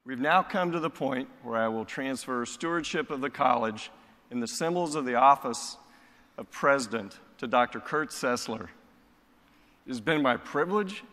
We've now come to the point where I will transfer stewardship of the college and the symbols of the office of president to Dr. Kurt Sessler. It has been my privilege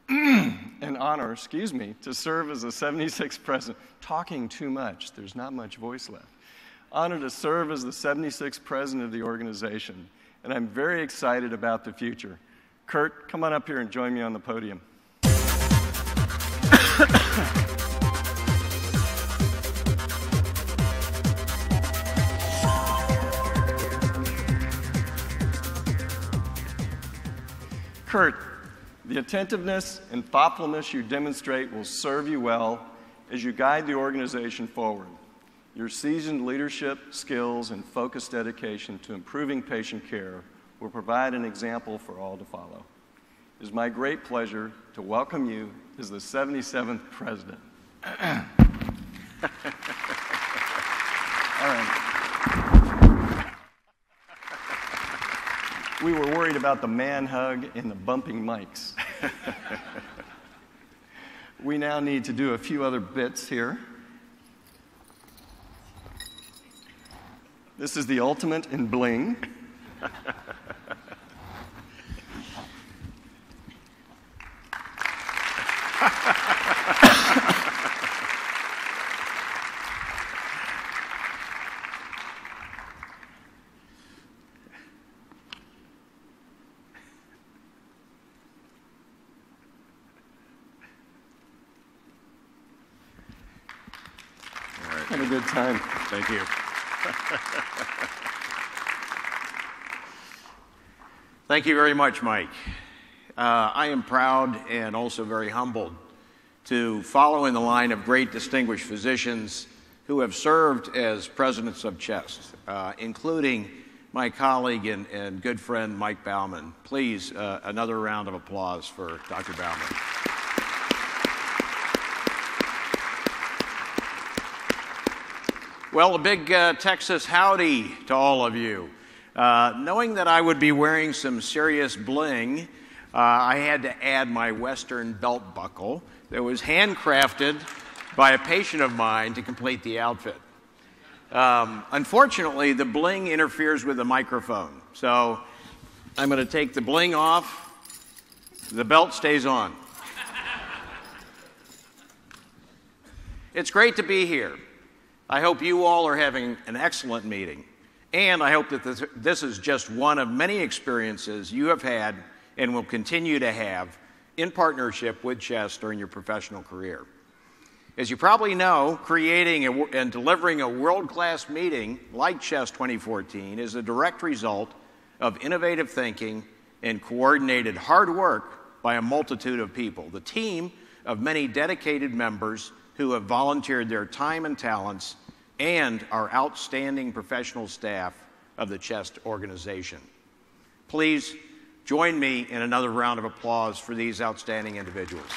and honor, to serve as the 76th president. Talking too much, there's not much voice left. Honor to serve as the 76th president of the organization, and I'm very excited about the future. Kurt, come on up here and join me on the podium. Kurt, the attentiveness and thoughtfulness you demonstrate will serve you well as you guide the organization forward. Your seasoned leadership skills and focused dedication to improving patient care will provide an example for all to follow. It is my great pleasure to welcome you as the 77th president. All right. We were worried about the man hug and the bumping mics. We now need to do a few other bits here. This is the ultimate in bling. Have a good time. Thank you. Thank you very much, Mike. I am proud and also very humbled to follow in the line of great distinguished physicians who have served as presidents of CHEST, including my colleague and good friend, Mike Baumann. Please, another round of applause for Dr. Baumann. Well, a big Texas howdy to all of you. Knowing that I would be wearing some serious bling, I had to add my Western belt buckle that was handcrafted by a patient of mine to complete the outfit. Unfortunately, the bling interferes with the microphone, so I'm going to take the bling off. The belt stays on. It's great to be here. I hope you all are having an excellent meeting, and I hope that this is just one of many experiences you have had and will continue to have in partnership with CHEST during your professional career. As you probably know, creating and delivering a world-class meeting like CHEST 2014 is a direct result of innovative thinking and coordinated hard work by a multitude of people, the team of many dedicated members who have volunteered their time and talents, and our outstanding professional staff of the CHEST organization. Please join me in another round of applause for these outstanding individuals.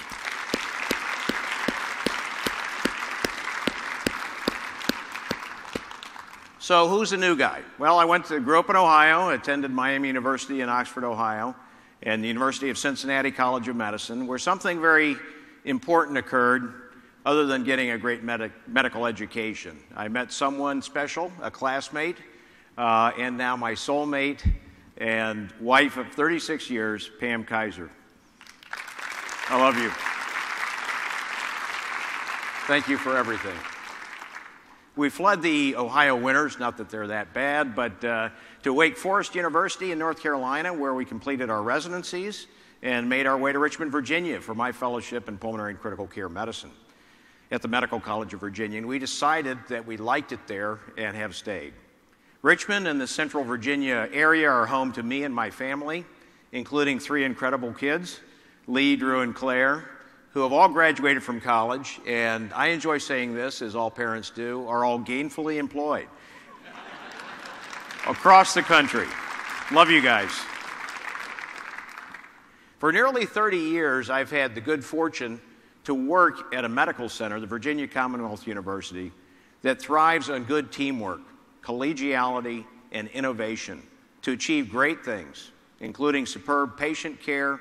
So who's the new guy? Well, I grew up in Ohio, attended Miami University in Oxford, Ohio, and the University of Cincinnati College of Medicine, where something very important occurred other than getting a great medical education. I met someone special, a classmate, and now my soulmate and wife of 36 years, Pam Kaiser. I love you. Thank you for everything. We fled the Ohio winters, not that they're that bad, but to Wake Forest University in North Carolina, where we completed our residencies and made our way to Richmond, Virginia for my fellowship in pulmonary and critical care medicine at the Medical College of Virginia, and we decided that we liked it there and have stayed. Richmond and the Central Virginia area are home to me and my family, including 3 incredible kids, Lee, Drew, and Claire, who have all graduated from college, and I enjoy saying this, as all parents do, are all gainfully employed across the country. Love you guys. For nearly 30 years, I've had the good fortune to work at a medical center, the Virginia Commonwealth University, that thrives on good teamwork, collegiality, and innovation to achieve great things, including superb patient care,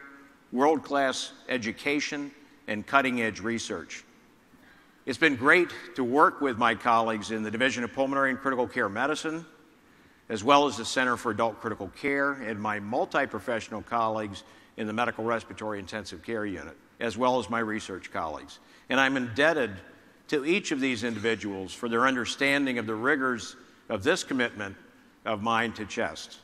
world-class education, and cutting-edge research. It's been great to work with my colleagues in the Division of Pulmonary and Critical Care Medicine, as well as the Center for Adult Critical Care, and my multi-professional colleagues in the Medical Respiratory Intensive Care Unit, as well as my research colleagues. And I'm indebted to each of these individuals for their understanding of the rigors of this commitment of mine to chest.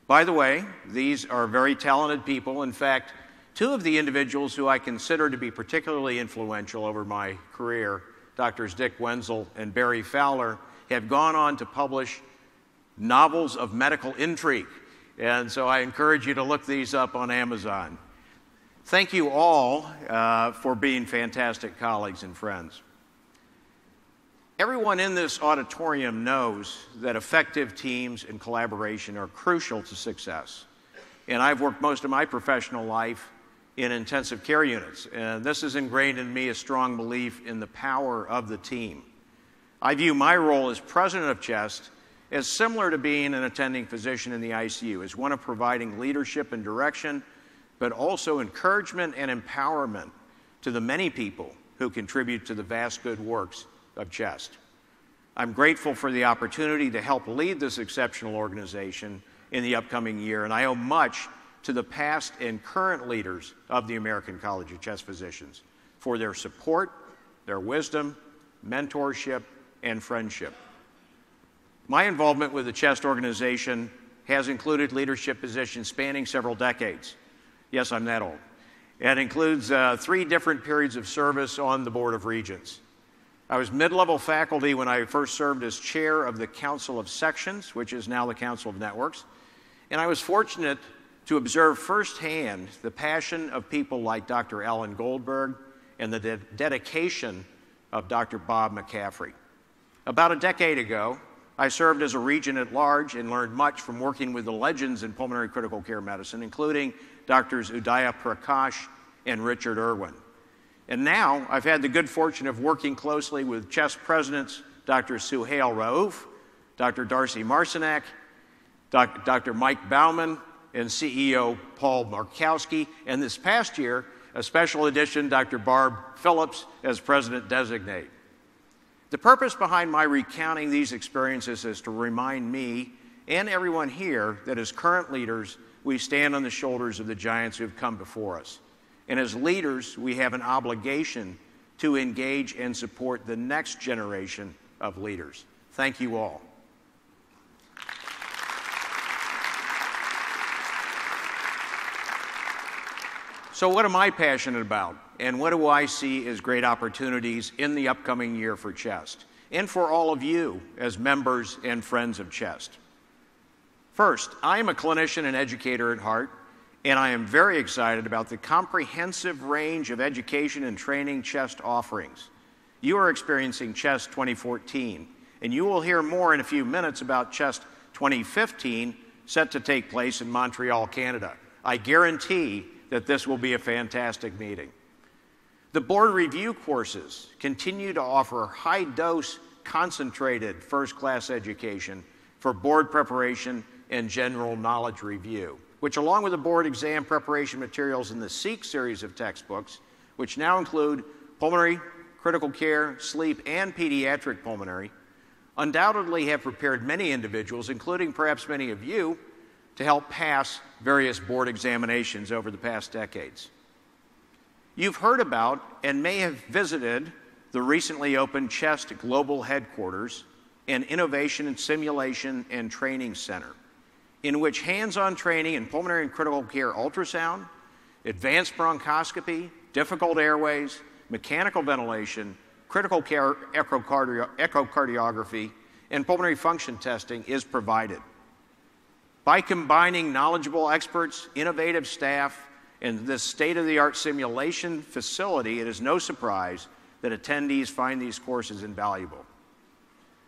By the way, these are very talented people. In fact, two of the individuals who I consider to be particularly influential over my career, Drs. Dick Wenzel and Barry Fowler, have gone on to publish novels of medical intrigue. And so I encourage you to look these up on Amazon. Thank you all for being fantastic colleagues and friends. Everyone in this auditorium knows that effective teams and collaboration are crucial to success. And I've worked most of my professional life in intensive care units, and this has ingrained in me a strong belief in the power of the team. I view my role as president of CHEST as similar to being an attending physician in the ICU, as one of providing leadership and direction, but also encouragement and empowerment to the many people who contribute to the vast good works of CHEST. I'm grateful for the opportunity to help lead this exceptional organization in the upcoming year, and I owe much to the past and current leaders of the American College of Chest Physicians for their support, their wisdom, mentorship, and friendship. My involvement with the CHEST organization has included leadership positions spanning several decades. Yes, I'm that old. It includes 3 different periods of service on the Board of Regents. I was mid-level faculty when I first served as chair of the Council of Sections, which is now the Council of Networks, and I was fortunate to observe firsthand the passion of people like Dr. Alan Goldberg and the dedication of Dr. Bob McCaffrey. About a decade ago, I served as a regent at large and learned much from working with the legends in pulmonary critical care medicine, including Drs. Udaya Prakash and Richard Irwin. And now I've had the good fortune of working closely with CHEST presidents Dr. Suhail Rauf, Dr. Darcy Marcinak, Dr. Mike Bauman, and CEO Paul Markowski, and this past year, a special addition, Dr. Barb Phillips as president-designate. The purpose behind my recounting these experiences is to remind me and everyone here that as current leaders, we stand on the shoulders of the giants who have come before us. And as leaders, we have an obligation to engage and support the next generation of leaders. Thank you all. So what am I passionate about, and what do I see as great opportunities in the upcoming year for CHEST, and for all of you as members and friends of CHEST? First, I am a clinician and educator at heart, and I am very excited about the comprehensive range of education and training CHEST offerings. You are experiencing CHEST 2014, and you will hear more in a few minutes about CHEST 2015, set to take place in Montreal, Canada. I guarantee that this will be a fantastic meeting. The board review courses continue to offer high-dose, concentrated first-class education for board preparation and general knowledge review, which, along with the board exam preparation materials in the SEEK series of textbooks, which now include pulmonary, critical care, sleep, and pediatric pulmonary, undoubtedly have prepared many individuals, including perhaps many of you, to help pass various board examinations over the past decades. You've heard about and may have visited the recently opened CHEST Global Headquarters and Innovation and Simulation and Training Center, in which hands-on training in pulmonary and critical care ultrasound, advanced bronchoscopy, difficult airways, mechanical ventilation, critical care echocardiography, and pulmonary function testing is provided. By combining knowledgeable experts, innovative staff, and this state-of-the-art simulation facility, it is no surprise that attendees find these courses invaluable.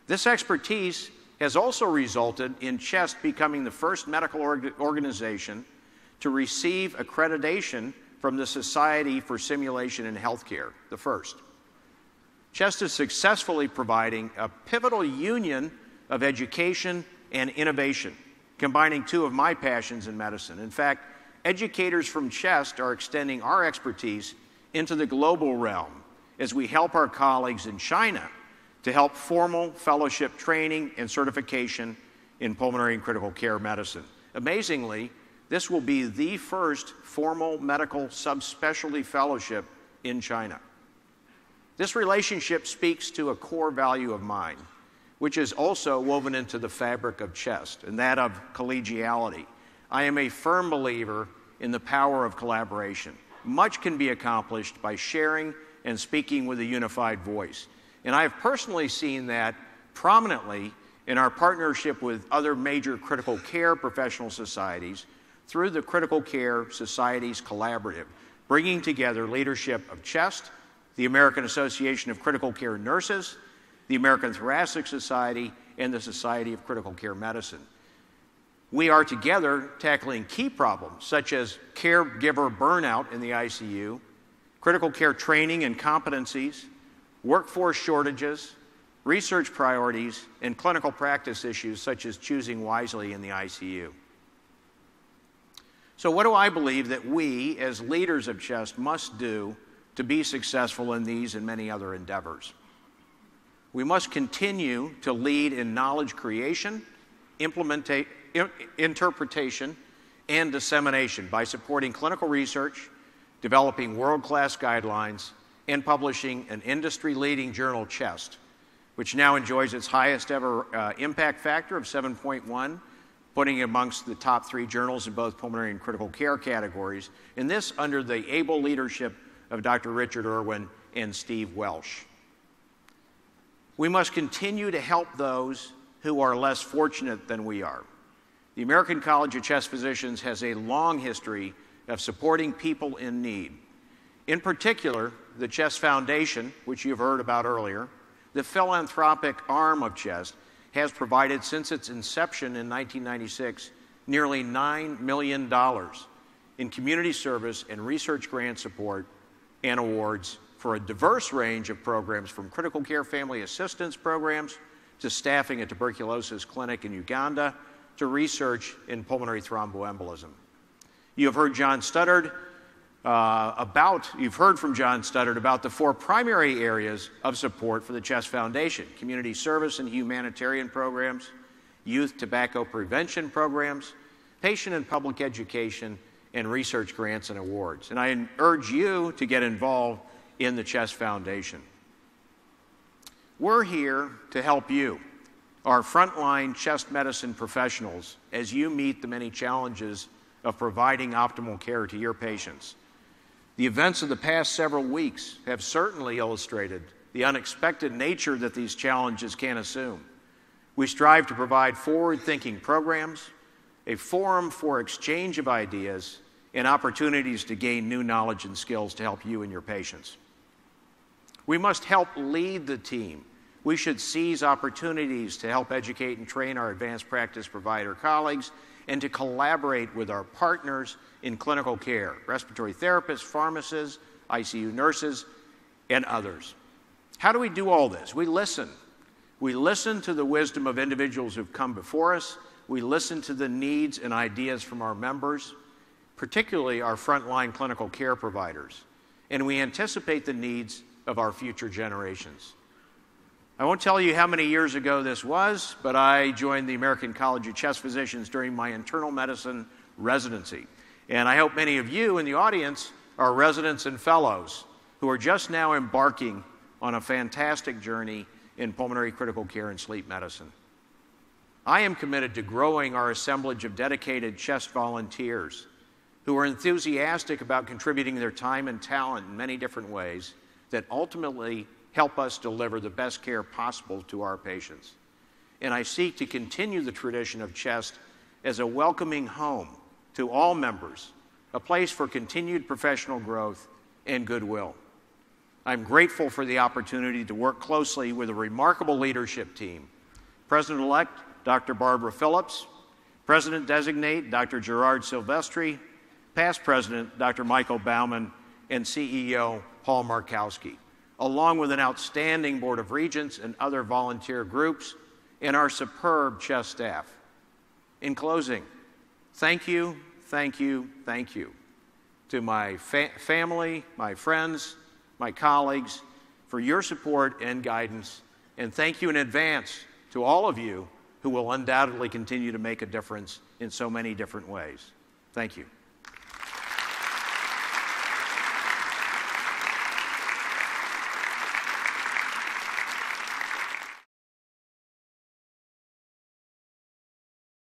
This expertise has also resulted in CHEST becoming the first medical organization to receive accreditation from the Society for Simulation in Healthcare, the first. CHEST is successfully providing a pivotal union of education and innovation, combining two of my passions in medicine. In fact, educators from CHEST are extending our expertise into the global realm as we help our colleagues in China to help formal fellowship training and certification in pulmonary and critical care medicine. Amazingly, this will be the first formal medical subspecialty fellowship in China. This relationship speaks to a core value of mine, which is also woven into the fabric of CHEST, and that of collegiality. I am a firm believer in the power of collaboration. Much can be accomplished by sharing and speaking with a unified voice. And I have personally seen that prominently in our partnership with other major critical care professional societies through the Critical Care Societies Collaborative, bringing together leadership of CHEST, the American Association of Critical Care Nurses, the American Thoracic Society, and the Society of Critical Care Medicine. We are together tackling key problems such as caregiver burnout in the ICU, critical care training and competencies, workforce shortages, research priorities, and clinical practice issues such as choosing wisely in the ICU. So what do I believe that we, as leaders of CHEST, must do to be successful in these and many other endeavors? We must continue to lead in knowledge creation, interpretation, and dissemination by supporting clinical research, developing world-class guidelines, and publishing an industry-leading journal, CHEST, which now enjoys its highest ever impact factor of 7.1, putting it amongst the top 3 journals in both pulmonary and critical care categories, and this under the able leadership of Dr. Richard Irwin and Steve Welsh. We must continue to help those who are less fortunate than we are. The American College of Chest Physicians has a long history of supporting people in need. In particular, the Chest Foundation, which you've heard about earlier, the philanthropic arm of CHEST, has provided since its inception in 1996 nearly $9 million in community service and research grant support and awards for a diverse range of programs, from critical care family assistance programs to staffing a tuberculosis clinic in Uganda to research in pulmonary thromboembolism. You've heard from John Studdard about the 4 primary areas of support for the CHEST Foundation: community service and humanitarian programs, youth tobacco prevention programs, patient and public education, and research grants and awards. And I urge you to get involved in the CHEST Foundation. We're here to help you, our frontline chest medicine professionals, as you meet the many challenges of providing optimal care to your patients. The events of the past several weeks have certainly illustrated the unexpected nature that these challenges can assume. We strive to provide forward-thinking programs, a forum for exchange of ideas, and opportunities to gain new knowledge and skills to help you and your patients. We must help lead the team. We should seize opportunities to help educate and train our advanced practice provider colleagues and to collaborate with our partners in clinical care, respiratory therapists, pharmacists, ICU nurses, and others. How do we do all this? We listen. We listen to the wisdom of individuals who've come before us. We listen to the needs and ideas from our members, particularly our frontline clinical care providers, and we anticipate the needs of our future generations. I won't tell you how many years ago this was, but I joined the American College of Chest Physicians during my internal medicine residency. And I hope many of you in the audience are residents and fellows who are just now embarking on a fantastic journey in pulmonary critical care and sleep medicine. I am committed to growing our assemblage of dedicated chest volunteers who are enthusiastic about contributing their time and talent in many different ways that ultimately help us deliver the best care possible to our patients. And I seek to continue the tradition of CHEST as a welcoming home to all members, a place for continued professional growth and goodwill. I'm grateful for the opportunity to work closely with a remarkable leadership team: President-elect Dr. Barbara Phillips, President-designate Dr. Gerard Silvestri, past President Dr. Michael Baumann, and CEO Paul Markowski, along with an outstanding Board of Regents and other volunteer groups, and our superb CHEST staff. In closing, thank you, thank you, thank you to my family, my friends, my colleagues, for your support and guidance, and thank you in advance to all of you who will undoubtedly continue to make a difference in so many different ways. Thank you.